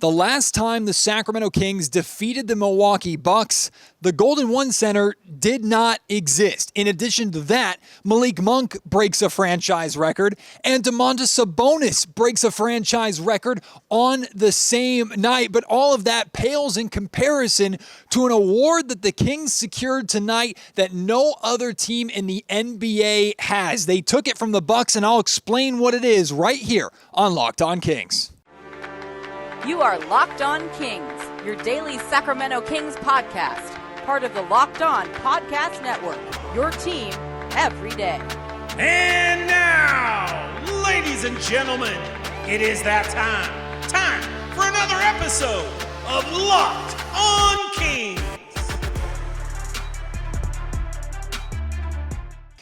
The last time the Sacramento Kings defeated the Milwaukee Bucks, the Golden One Center did not exist. In addition to that, Malik Monk breaks a franchise record, and Domantas Sabonis breaks a franchise record on the same night. But all of that pales in comparison to an award that the Kings secured tonight that no other team in the NBA has. They took it from the Bucks, and I'll explain what it is right here on Locked On Kings. You are Locked On Kings, your daily Sacramento Kings podcast, part of the Locked On Podcast Network, your team every day. And now, ladies and gentlemen, it is that time for another episode of Locked On Kings.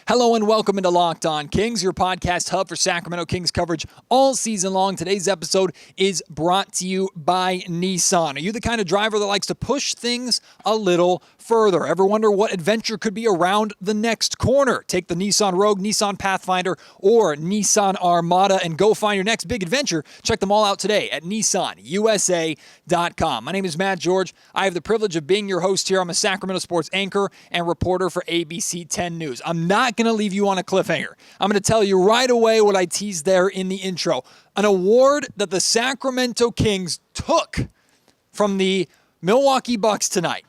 Hello and welcome into Locked On Kings, your podcast hub for Sacramento Kings coverage all season long. Today's episode is brought to you by Nissan. Are you the kind of driver that likes to push things a little further? Ever wonder what adventure could be around the next corner? Take the Nissan Rogue, Nissan Pathfinder, or Nissan Armada and go find your next big adventure. Check them all out today at nissanusa.com. My name is Matt George. I have the privilege of being your host here. I'm a Sacramento sports anchor and reporter for ABC 10 News. I'm not going to leave you on a cliffhanger. I'm going to tell you right away what I teased there in the intro. An award that the Sacramento Kings took from the Milwaukee Bucks tonight.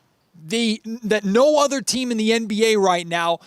That no other team in the NBA right now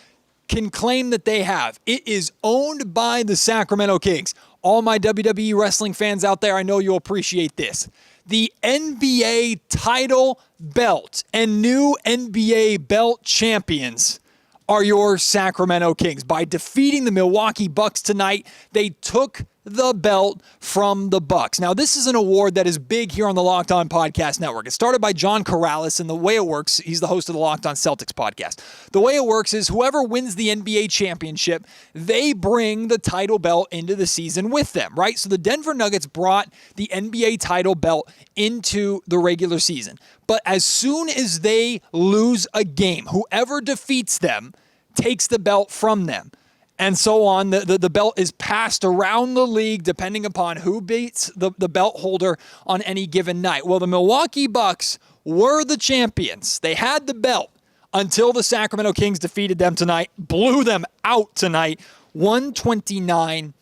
can claim that they have. It is owned by the Sacramento Kings. All my WWE wrestling fans out there, I know you'll appreciate this. The NBA title belt and new NBA belt champions are your Sacramento Kings. By defeating the Milwaukee Bucks tonight, they took the belt from the Bucks. Now, this is an award that is big here on the Locked On Podcast Network. It started by John Corrales, and the way it works, he's the host of the Locked On Celtics podcast. The way it works is whoever wins the NBA championship, they bring the title belt into the season with them, right? So the Denver Nuggets brought the NBA title belt into the regular season. But as soon as they lose a game, whoever defeats them takes the belt from them. And so on. The belt is passed around the league depending upon who beats the belt holder on any given night. Well, the Milwaukee Bucks were the champions. They had the belt until the Sacramento Kings defeated them tonight, blew them out tonight, 129-94.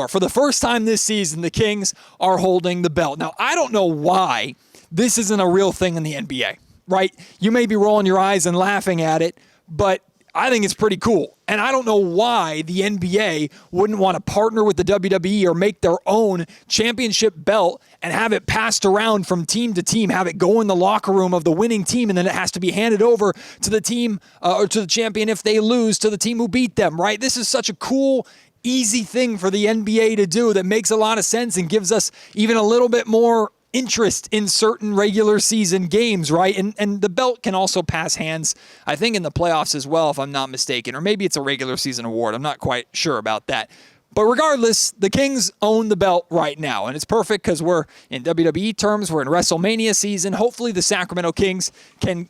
For the first time this season, the Kings are holding the belt. Now, I don't know why this isn't a real thing in the NBA, right? You may be rolling your eyes and laughing at it, but I think it's pretty cool. And I don't know why the NBA wouldn't want to partner with the WWE or make their own championship belt and have it passed around from team to team, have it go in the locker room of the winning team, and then it has to be handed over to the team or to the champion if they lose to the team who beat them, right? This is such a cool, easy thing for the NBA to do that makes a lot of sense and gives us even a little bit more interest in certain regular season games, right? And the belt can also pass hands, I think, in the playoffs as well, if I'm not mistaken. Or maybe it's a regular season award. I'm not quite sure about that. But regardless, the Kings own the belt right now. And it's perfect because we're in WWE terms. We're in WrestleMania season. Hopefully the Sacramento Kings can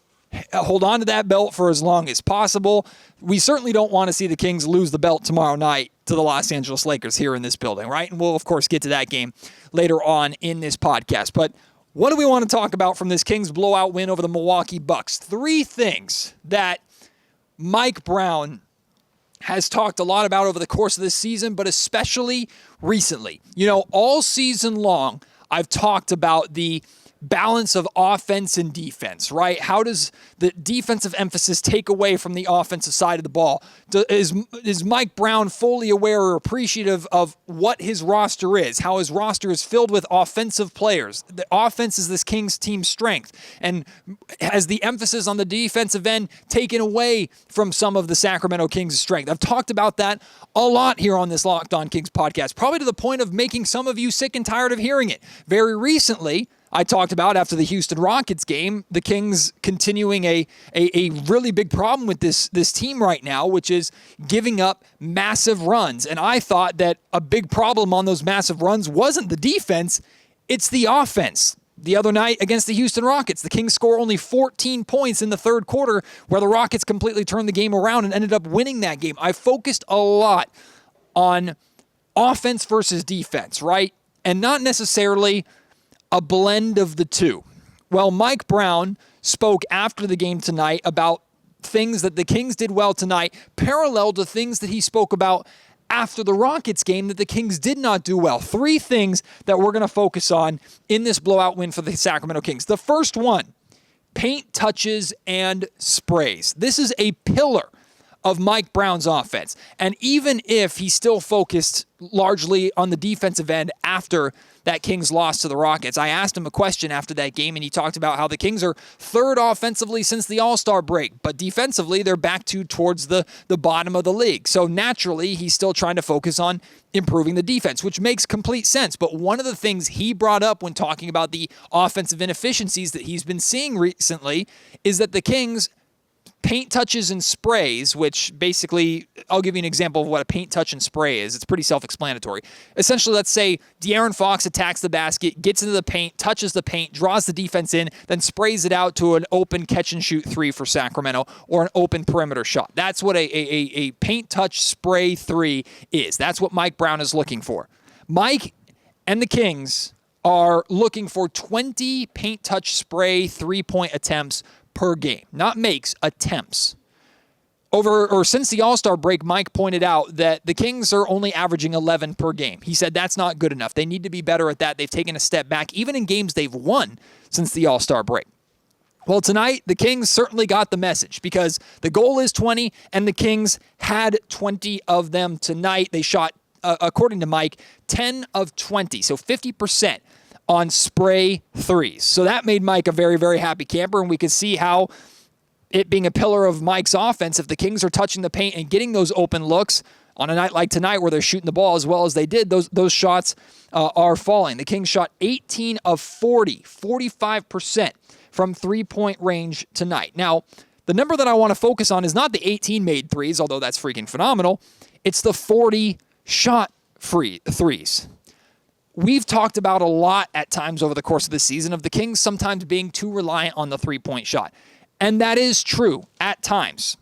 hold on to that belt for as long as possible. We certainly don't want to see the Kings lose the belt tomorrow night to the Los Angeles Lakers here in this building, right? And we'll, of course, get to that game later on in this podcast. But what do we want to talk about from this Kings blowout win over the Milwaukee Bucks? Three things that Mike Brown has talked a lot about over the course of this season, but especially recently. You know, all season long, I've talked about the balance of offense and defense, right? How does the defensive emphasis take away from the offensive side of the ball? Is Mike Brown fully aware or appreciative of what his roster is, how his roster is filled with offensive players? The offense is this Kings team's strength, and has the emphasis on the defensive end taken away from some of the Sacramento Kings' strength? I've talked about that a lot here on this Locked On Kings podcast, probably to the point of making some of you sick and tired of hearing it. Very recently, I talked about after the Houston Rockets game, the Kings continuing a really big problem with this team right now, which is giving up massive runs. And I thought that a big problem on those massive runs wasn't the defense, it's the offense. The other night against the Houston Rockets, the Kings score only 14 points in the third quarter, where the Rockets completely turned the game around and ended up winning that game. I focused a lot on offense versus defense, right? And not necessarily a blend of the two. Well, Mike Brown spoke after the game tonight about things that the Kings did well tonight, parallel to things that he spoke about after the Rockets game that the Kings did not do well. 3 things that we're going to focus on in this blowout win for the Sacramento Kings. The first one, paint touches and sprays. This is a pillar of Mike Brown's offense. And even if he still focused largely on the defensive end after that Kings loss to the Rockets, I asked him a question after that game, and he talked about how the Kings are 3rd offensively since the All-Star break, but defensively they're back towards the bottom of the league. So naturally, he's still trying to focus on improving the defense, which makes complete sense. But one of the things he brought up when talking about the offensive inefficiencies that he's been seeing recently is that the Kings paint touches and sprays, which basically, I'll give you an example of what a paint touch and spray is. It's pretty self-explanatory. Essentially, let's say De'Aaron Fox attacks the basket, gets into the paint, touches the paint, draws the defense in, then sprays it out to an open catch-and-shoot 3 for Sacramento or an open perimeter shot. That's what a paint touch spray 3 is. That's what Mike Brown is looking for. Mike and the Kings are looking for 20 paint touch spray 3-point attempts per game, not makes, attempts. Since the All-Star break, Mike pointed out that the Kings are only averaging 11 per game. He said that's not good enough. They need to be better at that. They've taken a step back, even in games they've won since the All-Star break. Well, tonight, the Kings certainly got the message because the goal is 20, and the Kings had 20 of them tonight. They shot, according to Mike, 10 of 20, so 50%. On spray 3s. So that made Mike a very, very happy camper, and we could see how it being a pillar of Mike's offense, if the Kings are touching the paint and getting those open looks on a night like tonight where they're shooting the ball as well as they did, those shots are falling. The Kings shot 18 of 40, 45% from 3-point range tonight. Now, the number that I want to focus on is not the 18 made threes, although that's freaking phenomenal. It's the 40 shot threes. We've talked about a lot at times over the course of the season of the Kings sometimes being too reliant on the 3-point shot. And that is true at times.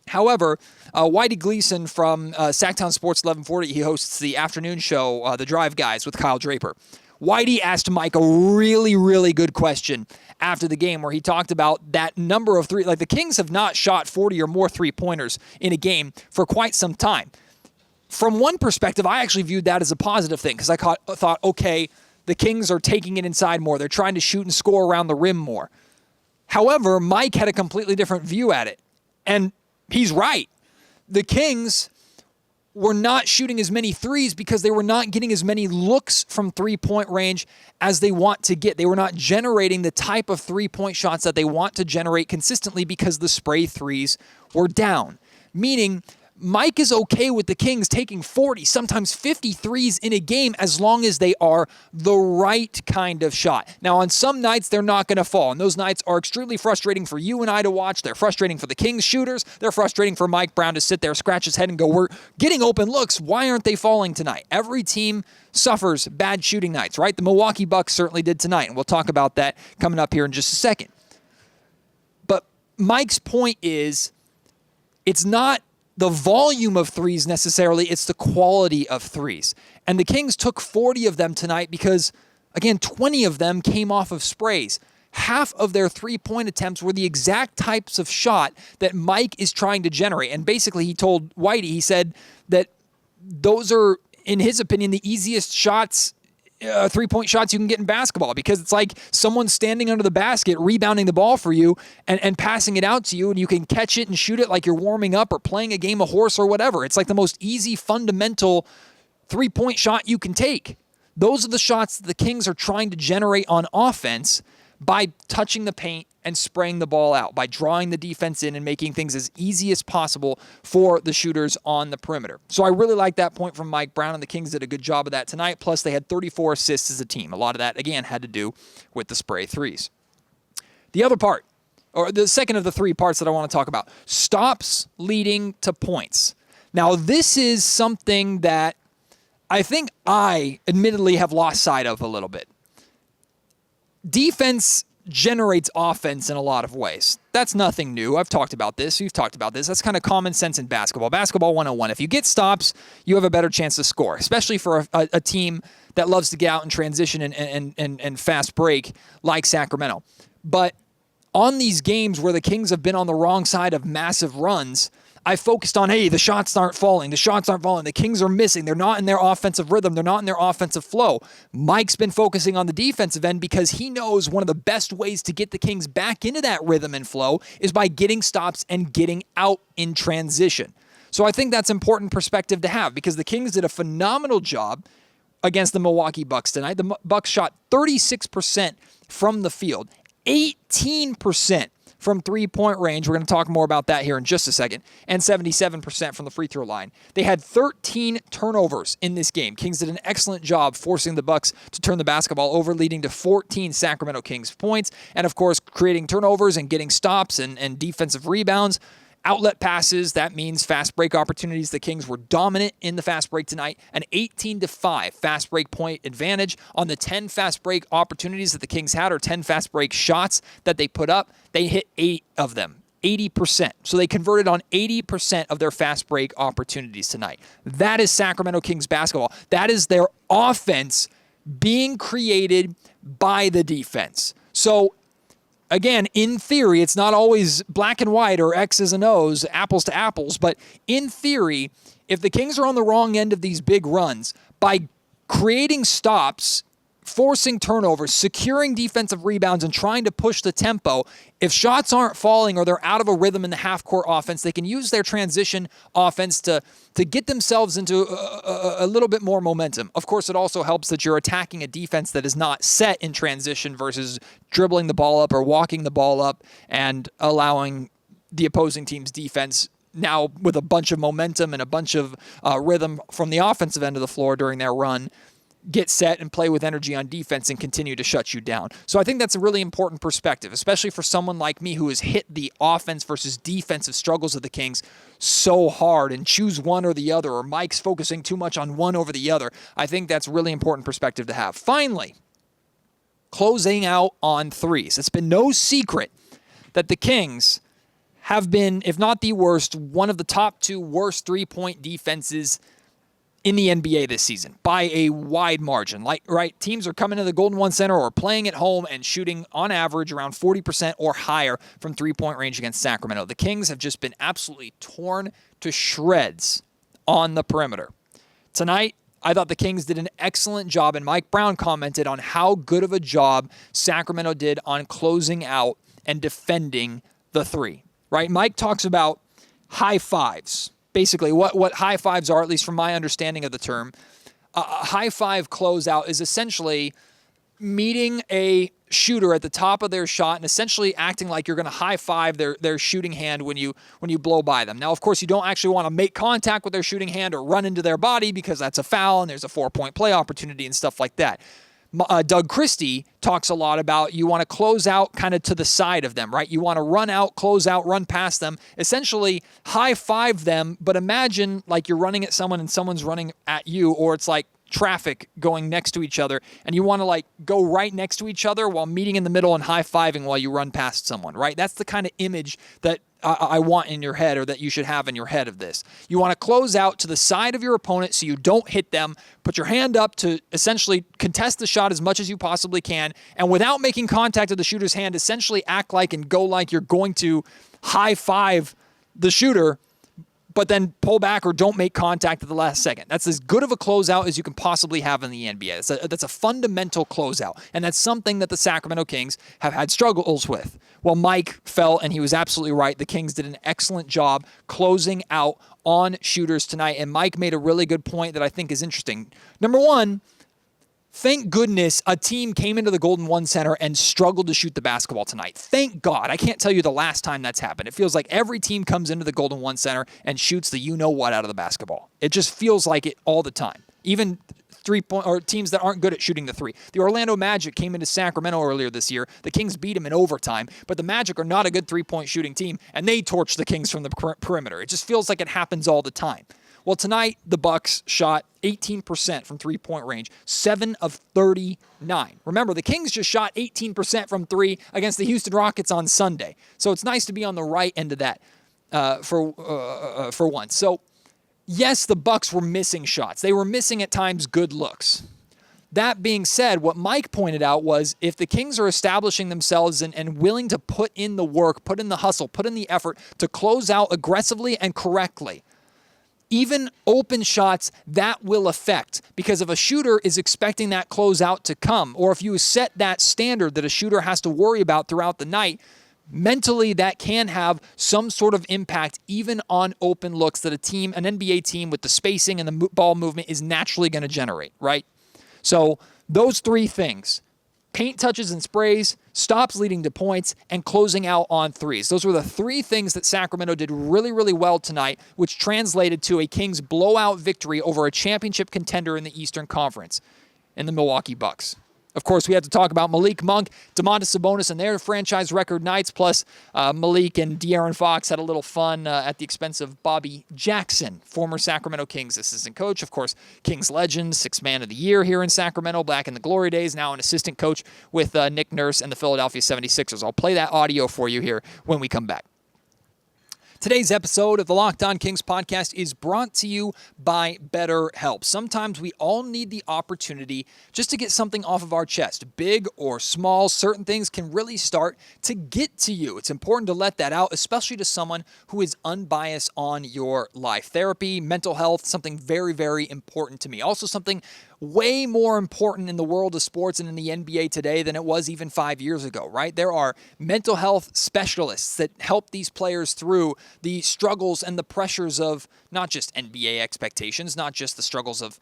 However, Whitey Gleason from Sacktown Sports 1140, he hosts the afternoon show, The Drive Guys with Kyle Draper. Whitey asked Mike a really, really good question after the game where he talked about that number of 3. Like, the Kings have not shot 40 or more 3-pointers in a game for quite some time. From one perspective, I actually viewed that as a positive thing because I thought, okay, the Kings are taking it inside more. They're trying to shoot and score around the rim more. However, Mike had a completely different view at it, and he's right. The Kings were not shooting as many threes because they were not getting as many looks from 3-point range as they want to get. They were not generating the type of 3-point shots that they want to generate consistently because the spray threes were down, meaning Mike is okay with the Kings taking 40, sometimes 50 threes in a game as long as they are the right kind of shot. Now, on some nights, they're not going to fall, and those nights are extremely frustrating for you and I to watch. They're frustrating for the Kings shooters. They're frustrating for Mike Brown to sit there, scratch his head, and go, we're getting open looks. Why aren't they falling tonight? Every team suffers bad shooting nights, right? The Milwaukee Bucks certainly did tonight, and we'll talk about that coming up here in just a second. But Mike's point is, it's not the volume of threes necessarily, it's the quality of threes. And the Kings took 40 of them tonight because, again, 20 of them came off of sprays. Half of their 3-point attempts were the exact types of shot that Mike is trying to generate. And basically, he told Whitey, he said that those are, in his opinion, the easiest shots, 3-point shots you can get in basketball, because it's like someone standing under the basket, rebounding the ball for you and passing it out to you, and you can catch it and shoot it like you're warming up or playing a game of horse or whatever. It's like the most easy, fundamental 3-point shot you can take. Those are the shots that the Kings are trying to generate on offense by touching the paint and spraying the ball out, by drawing the defense in and making things as easy as possible for the shooters on the perimeter. So I really like that point from Mike Brown, and the Kings did a good job of that tonight. Plus, they had 34 assists as a team. A lot of that, again, had to do with the spray threes. The other part, or the second of the 3 parts that I want to talk about, stops leading to points. Now, this is something that I think I admittedly have lost sight of a little bit. Defense generates offense in a lot of ways. That's nothing new. I've talked about this. You've talked about this. That's kind of common sense in basketball. Basketball 101. If you get stops, you have a better chance to score, especially for a team that loves to get out and transition and fast break like Sacramento. But on these games where the Kings have been on the wrong side of massive runs, I focused on, hey, the shots aren't falling. The shots aren't falling. The Kings are missing. They're not in their offensive rhythm. They're not in their offensive flow. Mike's been focusing on the defensive end because he knows one of the best ways to get the Kings back into that rhythm and flow is by getting stops and getting out in transition. So I think that's important perspective to have because the Kings did a phenomenal job against the Milwaukee Bucks tonight. The Bucks shot 36% from the field, 18% from three-point range. We're going to talk more about that here in just a second. And 77% from the free throw line. They had 13 turnovers in this game. Kings did an excellent job forcing the Bucks to turn the basketball over, leading to 14 Sacramento Kings points. And, of course, creating turnovers and getting stops and defensive rebounds. Outlet passes, that means fast break opportunities. The Kings were dominant in the fast break tonight. An 18-5 fast break point advantage on the 10 fast break opportunities that the Kings had, or 10 fast break shots that they put up. They hit 8 of them, 80%. So they converted on 80% of their fast break opportunities tonight. That is Sacramento Kings basketball. That is their offense being created by the defense. So again, in theory, it's not always black and white or X's and O's, apples to apples, but in theory, if the Kings are on the wrong end of these big runs, by creating stops, forcing turnovers, securing defensive rebounds, and trying to push the tempo, if shots aren't falling or they're out of a rhythm in the half-court offense, they can use their transition offense to get themselves into a little bit more momentum. Of course, it also helps that you're attacking a defense that is not set in transition versus dribbling the ball up or walking the ball up and allowing the opposing team's defense now with a bunch of momentum and a bunch of rhythm from the offensive end of the floor during their run, get set and play with energy on defense and continue to shut you down. So I think that's a really important perspective, especially for someone like me who has hit the offense versus defensive struggles of the Kings so hard and choose one or the other, or Mike's focusing too much on one over the other. I think that's really important perspective to have. Finally, closing out on threes. It's been no secret that the Kings have been, if not the worst, one of the top 2 worst three-point defenses in the NBA this season by a wide margin. Teams are coming to the Golden One Center or playing at home and shooting on average around 40% or higher from three-point range against Sacramento. The Kings have just been absolutely torn to shreds on the perimeter. Tonight, I thought the Kings did an excellent job, and Mike Brown commented on how good of a job Sacramento did on closing out and defending the three. Right? Mike talks about high fives. Basically, what high fives are, at least from my understanding of the term, a high five closeout is essentially meeting a shooter at the top of their shot and essentially acting like you're going to high five their shooting hand when you blow by them. Now, of course, you don't actually want to make contact with their shooting hand or run into their body because that's a foul and there's a 4-point play opportunity and stuff like that. Doug Christie talks a lot about you want to close out kind of to the side of them, right? You want to run out, close out, run past them, essentially high five them, but imagine like you're running at someone and someone's running at you, or it's like traffic going next to each other, and you want to like go right next to each other while meeting in the middle and high-fiving while you run past someone, right? That's the kind of image that I want in your head, or that you should have in your head of this. You want to close out to the side of your opponent so you don't hit them, put your hand up to essentially contest the shot as much as you possibly can, and without making contact with the shooter's hand, essentially act like and go like you're going to high-five the shooter, but then pull back or don't make contact at the last second. That's as good of a closeout as you can possibly have in the NBA. That's a fundamental closeout, and that's something that the Sacramento Kings have had struggles with. Well, Mike felt, and he was absolutely right, the Kings did an excellent job closing out on shooters tonight, and Mike made a really good point that I think is interesting. Number one, thank goodness a team came into the Golden One Center and struggled to shoot the basketball tonight. Thank God. I can't tell you the last time that's happened. It feels like every team comes into the Golden One Center and shoots the you-know-what out of the basketball. It just feels like it all the time. Even three-point or teams that aren't good at shooting the three. The Orlando Magic came into Sacramento earlier this year. The Kings beat them in overtime, but the Magic are not a good three-point shooting team, and they torched the Kings from the perimeter. It just feels like it happens all the time. Well, tonight, the Bucks shot 18% from three-point range, 7 of 39. Remember, the Kings just shot 18% from three against the Houston Rockets on Sunday. So it's nice to be on the right end of that for once. So, yes, the Bucks were missing shots. They were missing at times good looks. That being said, what Mike pointed out was if the Kings are establishing themselves and willing to put in the work, put in the hustle, put in the effort to close out aggressively and correctly, even open shots, that will affect. Because if a shooter is expecting that closeout to come, or if you set that standard that a shooter has to worry about throughout the night, mentally that can have some sort of impact even on open looks that an NBA team with the spacing and the ball movement is naturally going to generate, right? So those three things, paint touches and sprays, stops leading to points, and closing out on threes. Those were the three things that Sacramento did really, really well tonight, which translated to a Kings blowout victory over a championship contender in the Eastern Conference in the Milwaukee Bucks. Of course, we had to talk about Malik Monk, Domantas Sabonis, and their franchise record nights, plus Malik and De'Aaron Fox had a little fun at the expense of Bobby Jackson, former Sacramento Kings assistant coach. Of course, Kings legend, sixth man of the year here in Sacramento, back in the glory days, now an assistant coach with Nick Nurse and the Philadelphia 76ers. I'll play that audio for you here when we come back. Today's episode of the Locked On Kings podcast is brought to you by BetterHelp. Sometimes we all need the opportunity just to get something off of our chest. Big or small, certain things can really start to get to you. It's important to let that out, especially to someone who is unbiased on your life. Therapy, mental health, something very, very important to me. Also something way more important in the world of sports and in the NBA today than it was even 5 years ago, right? There are mental health specialists that help these players through the struggles and the pressures of not just NBA expectations, not just the struggles of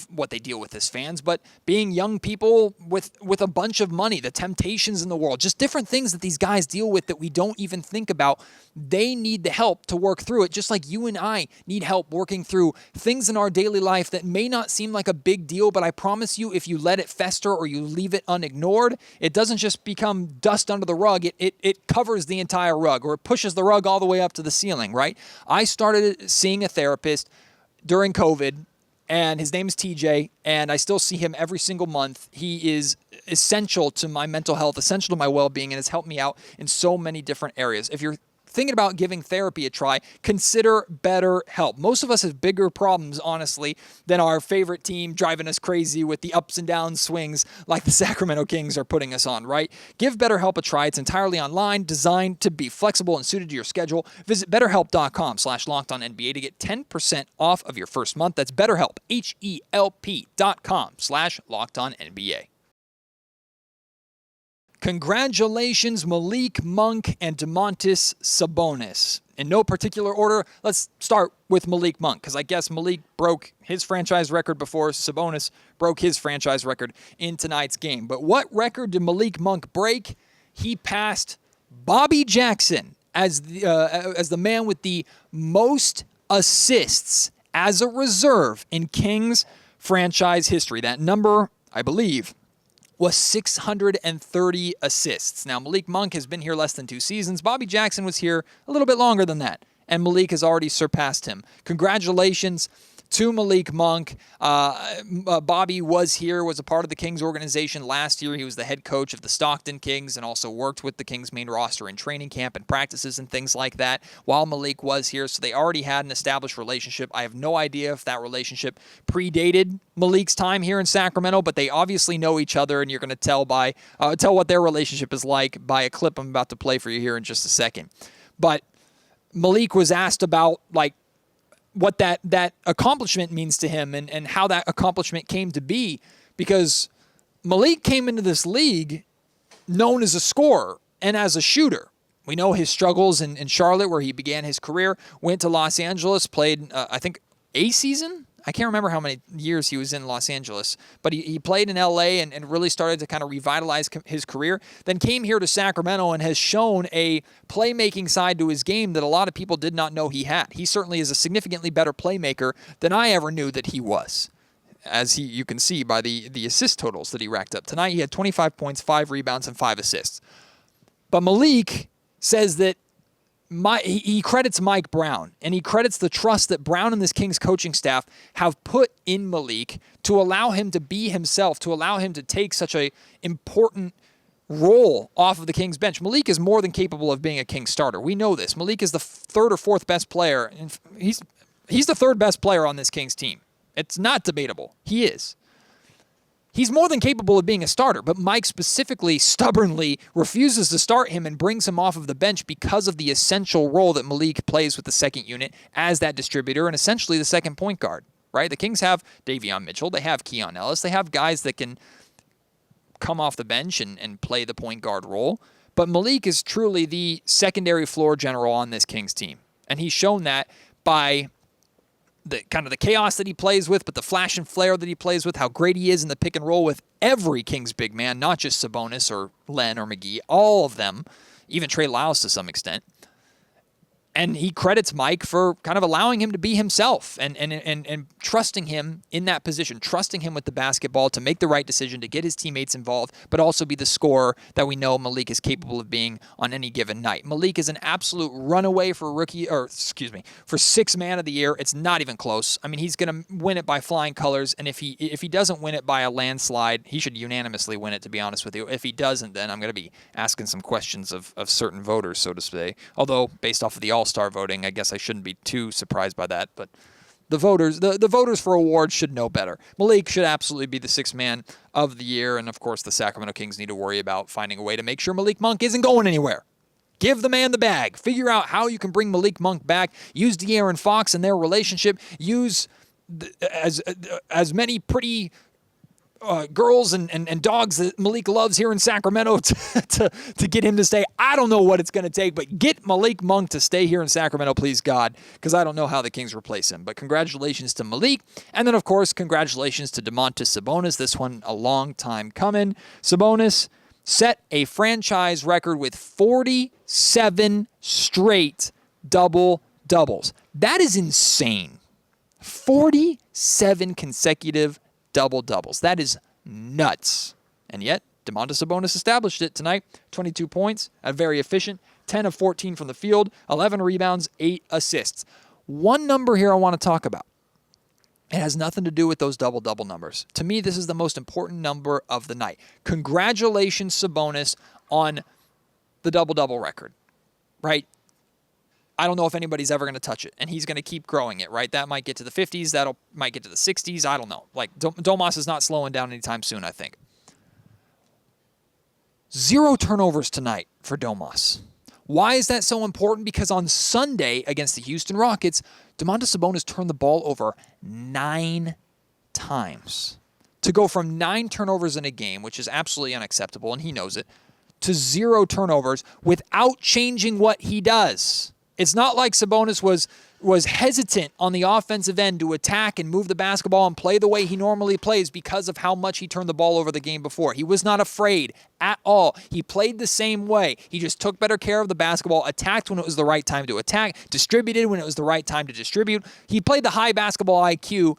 what they deal with as fans, but being young people with a bunch of money, the temptations in the world, just different things that these guys deal with that we don't even think about. They need the help to work through it, just like you and I need help working through things in our daily life that may not seem like a big deal, but I promise you, if you let it fester or you leave it unignored, it doesn't just become dust under the rug. It covers the entire rug, or it pushes the rug all the way up to the ceiling, right? I started seeing a therapist during COVID, and his name is TJ, and I still see him every single month. He is essential to my mental health, essential to my well-being, and has helped me out in so many different areas. If you're thinking about giving therapy a try, consider BetterHelp. Most of us have bigger problems, honestly, than our favorite team driving us crazy with the ups and down swings like the Sacramento Kings are putting us on, right? Give BetterHelp a try. It's entirely online, designed to be flexible and suited to your schedule. Visit BetterHelp.com/LockedOnNBA to get 10% off of your first month. That's BetterHelp, HELP.com/LockedOnNBA. Congratulations, Malik Monk and Domantas Sabonis. In no particular order, let's start with Malik Monk, because I guess Malik broke his franchise record before Sabonis broke his franchise record in tonight's game. But what record did Malik Monk break? He passed Bobby Jackson as the man with the most assists as a reserve in Kings franchise history. That number, I believe, was 630 assists. Now, Malik Monk has been here less than 2 seasons. Bobby Jackson was here a little bit longer than that, and Malik has already surpassed him. Congratulations to Malik Monk. Bobby was a part of the Kings organization last year. He was the head coach of the Stockton Kings and also worked with the Kings main roster in training camp and practices and things like that while Malik was here. So they already had an established relationship. I have no idea if that relationship predated Malik's time here in Sacramento, but they obviously know each other, and you're going to tell what their relationship is like by a clip I'm about to play for you here in just a second. But Malik was asked about what that accomplishment means to him and how that accomplishment came to be, because Malik came into this league known as a scorer and as a shooter. We know his struggles in Charlotte, where he began his career, went to Los Angeles, played, I think, a season? I can't remember how many years he was in Los Angeles, but he played in LA and really started to kind of revitalize his career. Then came here to Sacramento and has shown a playmaking side to his game that a lot of people did not know he had. He certainly is a significantly better playmaker than I ever knew that he was, as you can see by the assist totals that he racked up. Tonight he had 25 points, 5 rebounds, and 5 assists. But Malik says that he credits Mike Brown, and he credits the trust that Brown and this Kings coaching staff have put in Malik to allow him to be himself, to allow him to take such a important role off of the Kings bench. Malik is more than capable of being a Kings starter. We know this. Malik is the third or fourth best player, and he's the third best player on this Kings team. It's not debatable. He is. He's more than capable of being a starter, but Mike specifically, stubbornly refuses to start him and brings him off of the bench because of the essential role that Malik plays with the second unit as that distributor and essentially the second point guard, right? The Kings have Davion Mitchell. They have Keon Ellis. They have guys that can come off the bench and play the point guard role. But Malik is truly the secondary floor general on this Kings team. And he's shown that by the kind of the chaos that he plays with, but the flash and flare that he plays with, how great he is in the pick and roll with every Kings big man, not just Sabonis or Len or McGee, all of them, even Trey Lyles to some extent. And he credits Mike for kind of allowing him to be himself and trusting him in that position, trusting him with the basketball to make the right decision, to get his teammates involved, but also be the scorer that we know Malik is capable of being on any given night. Malik is an absolute runaway for sixth man of the year. It's not even close. I mean, he's going to win it by flying colors, and if he doesn't win it by a landslide, he should unanimously win it, to be honest with you. If he doesn't, then I'm going to be asking some questions of certain voters, so to say. Although, based off of the All-Star voting, I guess I shouldn't be too surprised by that, but the voters for awards should know better. Malik should absolutely be the sixth man of the year, and of course the Sacramento Kings need to worry about finding a way to make sure Malik Monk isn't going anywhere. Give the man the bag. Figure out how you can bring Malik Monk back. Use De'Aaron Fox and their relationship. Use as many pretty girls and dogs that Malik loves here in Sacramento to get him to stay. I don't know what it's going to take, but get Malik Monk to stay here in Sacramento, please God, because I don't know how the Kings replace him. But congratulations to Malik, and then, of course, congratulations to Domantas Sabonis. This one a long time coming. Sabonis set a franchise record with 47 straight double-doubles. That is insane. 47 consecutive double-doubles. That is nuts. And yet, Domantas Sabonis established it tonight. 22 points, very efficient, 10 of 14 from the field, 11 rebounds, 8 assists. One number here I want to talk about. It has nothing to do with those double-double numbers. To me, this is the most important number of the night. Congratulations, Sabonis, on the double-double record, right? I don't know if anybody's ever going to touch it, and he's going to keep growing it, right? That might get to the 50s. That might get to the 60s. I don't know. Like, Domas is not slowing down anytime soon, I think. 0 turnovers tonight for Domas. Why is that so important? Because on Sunday against the Houston Rockets, Domantas Sabonis turned the ball over 9 times. To go from 9 turnovers in a game, which is absolutely unacceptable, and he knows it, to 0 turnovers without changing what he does. It's not like Sabonis was hesitant on the offensive end to attack and move the basketball and play the way he normally plays because of how much he turned the ball over the game before. He was not afraid at all. He played the same way. He just took better care of the basketball, attacked when it was the right time to attack, distributed when it was the right time to distribute. He played the high basketball IQ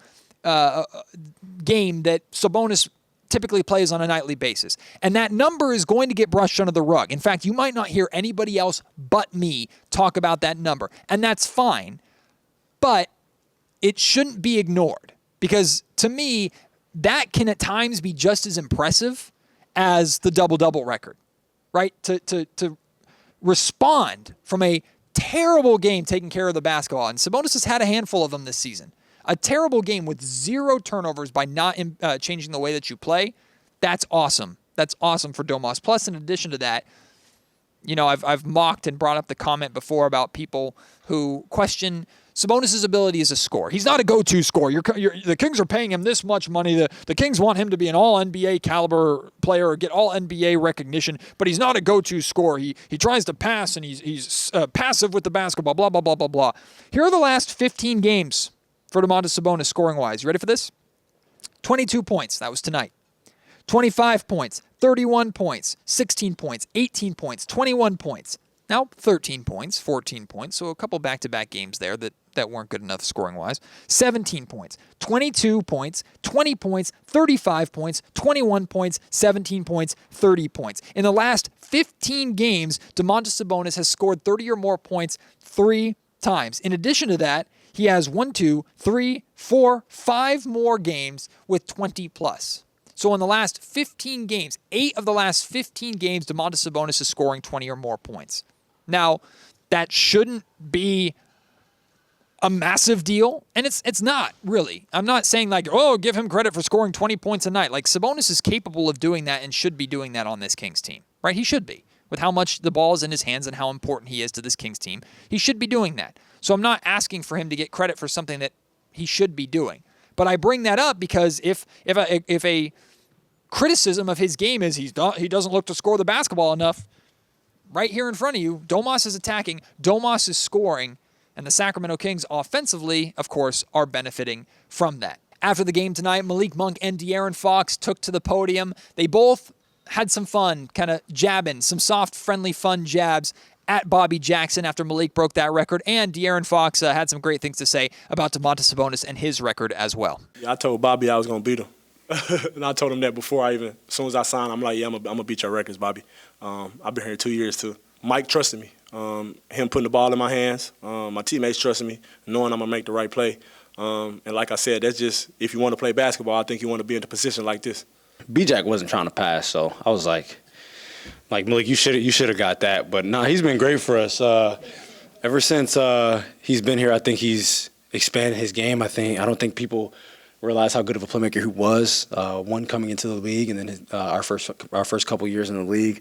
game that Sabonis typically plays on a nightly basis. And that number is going to get brushed under the rug. In fact, you might not hear anybody else but me talk about that number. And that's fine. But it shouldn't be ignored. Because to me, that can at times be just as impressive as the double-double record. Right? To respond from a terrible game taking care of the basketball. And Sabonis has had a handful of them this season. A terrible game with 0 turnovers by not changing the way that you play, that's awesome. That's awesome for Domas. Plus, in addition to that, you know, I've mocked and brought up the comment before about people who question Sabonis' ability as a scorer. He's not a go-to scorer. The Kings are paying him this much money. The Kings want him to be an all-NBA caliber player or get all-NBA recognition, but he's not a go-to scorer. He tries to pass, and he's passive with the basketball, blah, blah, blah, blah, blah. Here are the last 15 games for Domantas Sabonis scoring-wise. You ready for this? 22 points. That was tonight. 25 points. 31 points. 16 points. 18 points. 21 points. Now 13 points. 14 points. So a couple back-to-back games there that that weren't good enough scoring-wise. 17 points, 22 points, 20 points, 35 points, 21 points, 17 points, 30 points. In the last 15 games, Domantas Sabonis has scored 30 or more points 3 times. In addition to that, he has 5 more games with 20+. So in the last 15 games, 8 of the last 15 games, Domantas Sabonis is scoring 20 or more points. Now, that shouldn't be a massive deal, and it's not, really. I'm not saying, like, oh, give him credit for scoring 20 points a night. Like, Sabonis is capable of doing that and should be doing that on this Kings team, right? He should be. With how much the ball is in his hands and how important he is to this Kings team, he should be doing that. So I'm not asking for him to get credit for something that he should be doing. But I bring that up because if a criticism of his game is he doesn't look to score the basketball enough, right here in front of you, Domas is attacking, Domas is scoring, and the Sacramento Kings offensively, of course, are benefiting from that. After the game tonight, Malik Monk and De'Aaron Fox took to the podium. They both had some fun, kind of jabbing, some soft, friendly, fun jabs at Bobby Jackson after Malik broke that record, and De'Aaron Fox had some great things to say about Domantas Sabonis and his record as well. Yeah, I told Bobby I was going to beat him. And I told him that before as soon as I signed, I'm like, yeah, I'm going to beat your records, Bobby. I've been here 2 years, too. Mike trusted me. Him putting the ball in my hands, my teammates trusting me, knowing I'm going to make the right play. And like I said, that's just, if you want to play basketball, I think you want to be in a position like this. B-Jack wasn't trying to pass, so I was like Malik, you should have got that. But no, he's been great for us. Ever since he's been here, I think he's expanded his game. I don't think people realize how good of a playmaker he was. One coming into the league, and then our first couple years in the league.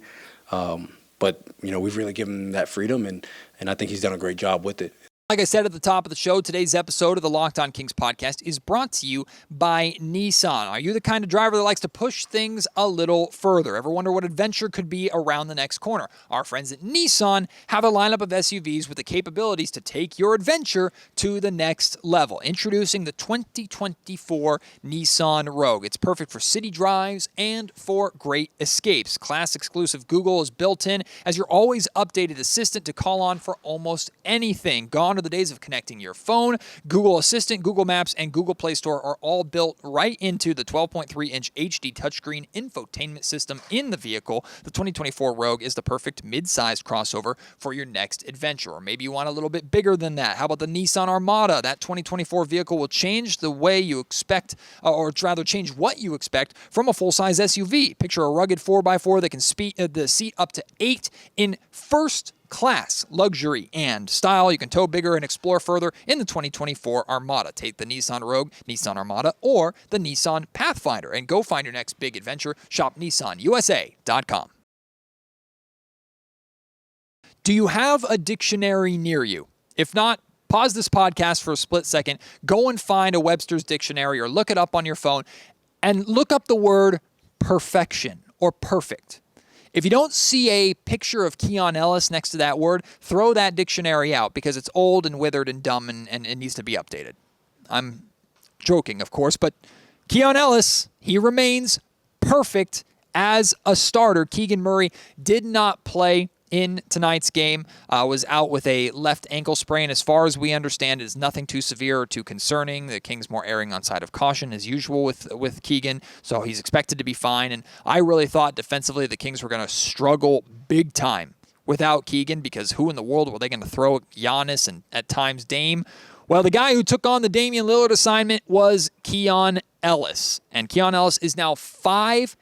But we've really given him that freedom, and I think he's done a great job with it. Like I said at the top of the show, today's episode of the Locked On Kings podcast is brought to you by Nissan. Are you the kind of driver that likes to push things a little further? Ever wonder what adventure could be around the next corner? Our friends at Nissan have a lineup of SUVs with the capabilities to take your adventure to the next level. Introducing the 2024 Nissan Rogue. It's perfect for city drives and for great escapes. Class exclusive Google is built in as your always updated assistant to call on for almost anything. Gone are the days of connecting your phone. Google Assistant, Google Maps, and Google Play Store are all built right into the 12.3-inch HD touchscreen infotainment system in the vehicle. The 2024 Rogue is the perfect mid-sized crossover for your next adventure. Or maybe you want a little bit bigger than that. How about the Nissan Armada? That 2024 vehicle will change the way you expect, or rather change what you expect from a full-size SUV. Picture a rugged 4x4 that can seat up to 8 in first class, luxury, and style. You can tow bigger and explore further in the 2024 Armada. Take the Nissan Rogue, Nissan Armada, or the Nissan Pathfinder and go find your next big adventure. Shop NissanUSA.com. Do you have a dictionary near you? If not, pause this podcast for a split second, go and find a Webster's dictionary or look it up on your phone and look up the word perfection or perfect. If you don't see a picture of Keon Ellis next to that word, throw that dictionary out because it's old and withered and dumb and it needs to be updated. I'm joking, of course, but Keon Ellis, he remains perfect as a starter. Keegan Murray did not play in tonight's game, was out with a left ankle sprain. As far as we understand, it is nothing too severe or too concerning. The Kings more erring on side of caution as usual with Keegan, so he's expected to be fine. And I really thought defensively the Kings were going to struggle big time without Keegan because who in the world were they going to throw at Giannis and at times Dame? Well, the guy who took on the Damian Lillard assignment was Keon Ellis. And Keon Ellis is now 5-0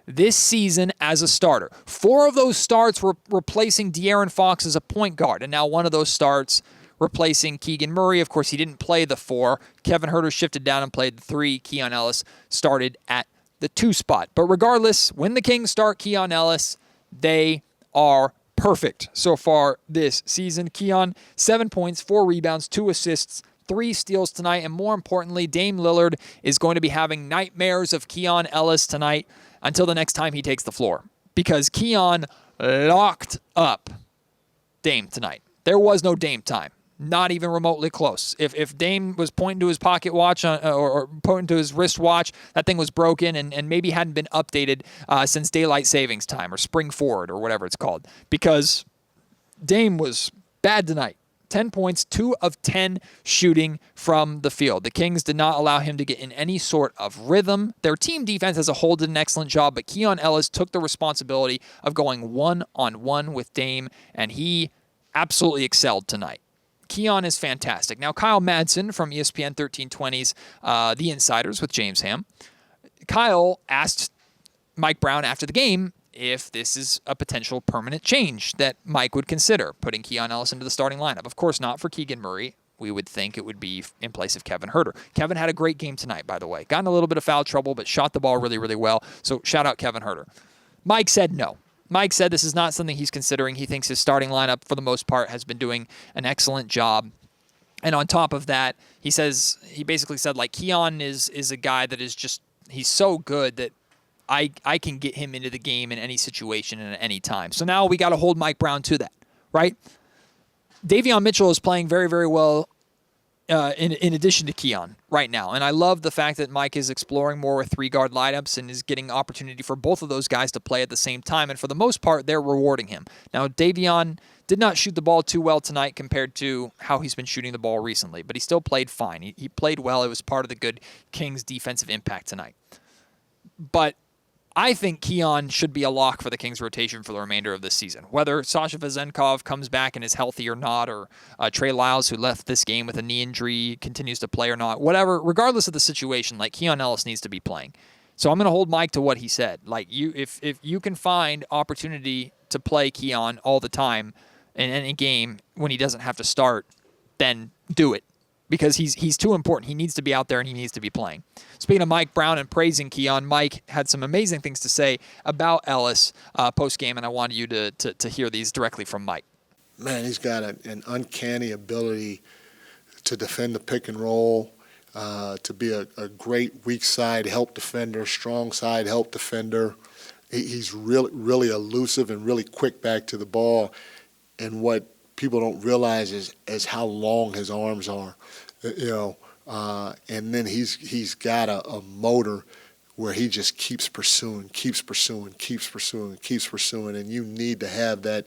this season as a starter. 4 of those starts were replacing De'Aaron Fox as a point guard, and now one of those starts replacing Keegan Murray. Of course, he didn't play the 4. Kevin Huerter shifted down and played the 3. Keon Ellis started at the 2 spot. But regardless, when the Kings start Keon Ellis, they are perfect so far this season. Keon, 7 points, 4 rebounds, 2 assists, 3 steals tonight, and more importantly, Dame Lillard is going to be having nightmares of Keon Ellis tonight until the next time he takes the floor, because Keon locked up Dame tonight. There was no Dame time, not even remotely close. If Dame was pointing to his pocket watch or pointing to his wristwatch, that thing was broken and maybe hadn't been updated since daylight savings time or spring forward or whatever it's called, because Dame was bad tonight. 10 points, 2 of 10 shooting from the field. The Kings did not allow him to get in any sort of rhythm. Their team defense as a whole did an excellent job, but Keon Ellis took the responsibility of going one-on-one with Dame, and he absolutely excelled tonight. Keon is fantastic. Now, Kyle Madsen from ESPN 1320's The Insiders with James Ham. Kyle asked Mike Brown after the game if this is a potential permanent change that Mike would consider, putting Keon Ellis into the starting lineup. Of course not for Keegan Murray. We would think it would be in place of Kevin Huerter. Kevin had a great game tonight, by the way. Got in a little bit of foul trouble, but shot the ball really, really well. So shout out Kevin Huerter. Mike said no. Mike said this is not something he's considering. He thinks his starting lineup, for the most part, has been doing an excellent job. And on top of that, he basically said, like, Keon is a guy that is just, he's so good that I can get him into the game in any situation and at any time. So now we got to hold Mike Brown to that, right? Davion Mitchell is playing very, very well in addition to Keon right now. And I love the fact that Mike is exploring more with 3-guard lineups and is getting opportunity for both of those guys to play at the same time. And for the most part, they're rewarding him. Now, Davion did not shoot the ball too well tonight compared to how he's been shooting the ball recently, but he still played fine. He played well. It was part of the good Kings defensive impact tonight. But I think Keon should be a lock for the Kings rotation for the remainder of this season. Whether Sasha Vezenkov comes back and is healthy or not, or Trey Lyles, who left this game with a knee injury, continues to play or not, whatever, regardless of the situation, like, Keon Ellis needs to be playing. So I'm going to hold Mike to what he said. Like, if you can find opportunity to play Keon all the time in any game when he doesn't have to start, then do it. Because he's too important. He needs to be out there and he needs to be playing. Speaking of Mike Brown and praising Keon, Mike had some amazing things to say about Ellis post-game, and I wanted you to hear these directly from Mike. Man, he's got an uncanny ability to defend the pick and roll, to be a great weak side help defender, strong side help defender. He's really elusive and really quick back to the ball. And what people don't realize is how long his arms are, and then he's got a motor where he just keeps pursuing, and you need to have that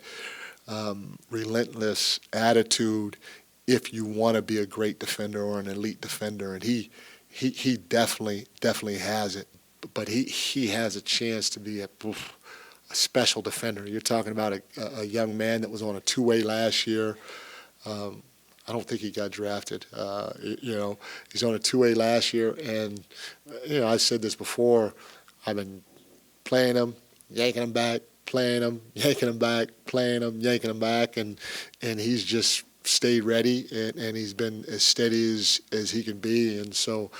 relentless attitude if you want to be a great defender or an elite defender, and he definitely has it, but he has a chance to be a special defender. You're talking about a young man that was on a two-way last year. I don't think he got drafted. He's on a two-way last year, and I said this before. I've been playing him, yanking him back, playing him, yanking him back, playing him, yanking him back, and he's just stayed ready, and he's been as steady as he can be, and so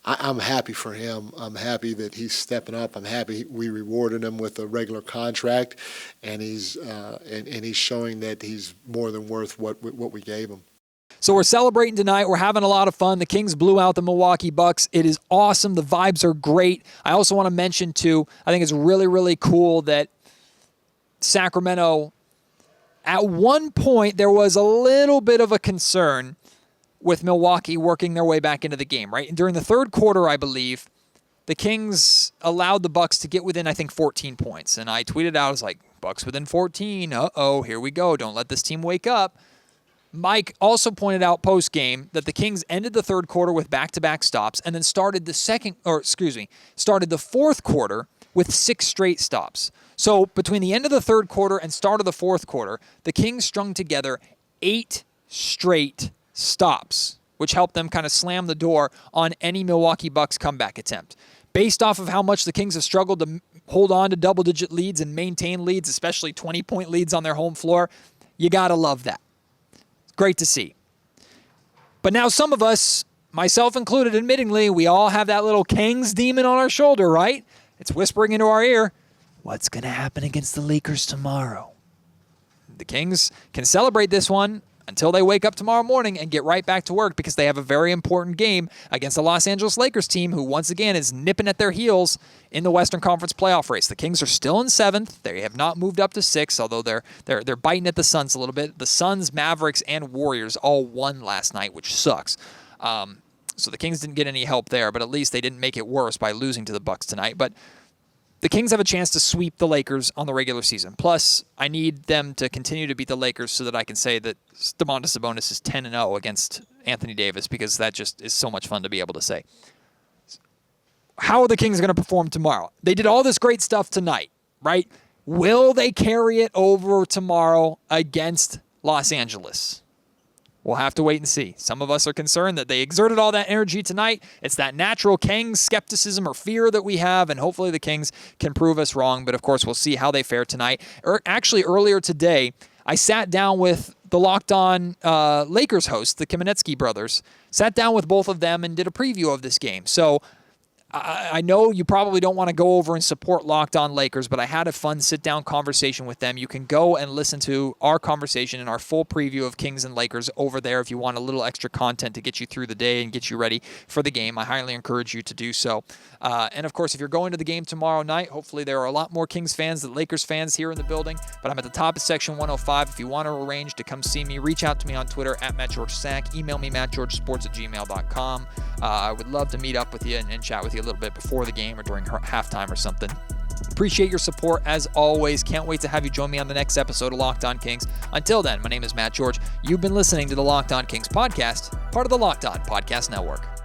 I'm happy for him. I'm happy that he's stepping up. I'm happy we rewarded him with a regular contract, and he's showing that he's more than worth what we gave him. So we're celebrating tonight. We're having a lot of fun. The Kings blew out the Milwaukee Bucks. It is awesome. The vibes are great. I also want to mention, too, I think it's really, really cool that Sacramento, at one point, there was a little bit of a concern with Milwaukee working their way back into the game, right? And during the third quarter, I believe, the Kings allowed the Bucks to get within, I think, 14 points. And I tweeted out, I was like, Bucks within 14. Uh-oh, here we go. Don't let this team wake up. Mike also pointed out post-game that the Kings ended the third quarter with back-to-back stops and then started the fourth quarter with 6 straight stops. So between the end of the third quarter and start of the fourth quarter, the Kings strung together 8 straight stops, which helped them kind of slam the door on any Milwaukee Bucks comeback attempt. Based off of how much the Kings have struggled to hold on to double-digit leads and maintain leads, especially 20-point leads on their home floor, you got to love that. Great to see. But now some of us, myself included, admittingly, we all have that little Kings demon on our shoulder, right? It's whispering into our ear, what's going to happen against the Lakers tomorrow? The Kings can celebrate this one until they wake up tomorrow morning and get right back to work, because they have a very important game against the Los Angeles Lakers team, who once again is nipping at their heels in the Western Conference playoff race. The Kings are still in 7th. They have not moved up to 6th, although they're biting at the Suns a little bit. The Suns, Mavericks, and Warriors all won last night, which sucks. So the Kings didn't get any help there, but at least they didn't make it worse by losing to the Bucks tonight. But the Kings have a chance to sweep the Lakers on the regular season. Plus, I need them to continue to beat the Lakers so that I can say that Domantas Sabonis is 10-0 against Anthony Davis, because that just is so much fun to be able to say. How are the Kings going to perform tomorrow? They did all this great stuff tonight, right? Will they carry it over tomorrow against Los Angeles? We'll have to wait and see. Some of us are concerned that they exerted all that energy tonight. It's that natural Kings skepticism or fear that we have, and hopefully the Kings can prove us wrong. But, of course, we'll see how they fare tonight. Actually, earlier today, I sat down with the Locked On Lakers host, the Kamenetsky brothers, sat down with both of them and did a preview of this game. So I know you probably don't want to go over and support Locked On Lakers, but I had a fun sit-down conversation with them. You can go and listen to our conversation and our full preview of Kings and Lakers over there if you want a little extra content to get you through the day and get you ready for the game. I highly encourage you to do so. And, of course, if you're going to the game tomorrow night, hopefully there are a lot more Kings fans than Lakers fans here in the building. But I'm at the top of Section 105. If you want to arrange to come see me, reach out to me on Twitter at MattGeorgeSack. Email me, mattgeorgesports@gmail.com. I would love to meet up with you and chat with you a little bit before the game or during halftime or something. Appreciate your support as always. Can't wait to have you join me on the next episode of Locked On Kings. Until then, my name is Matt George. You've been listening to the Locked On Kings podcast, part of the Locked On Podcast Network.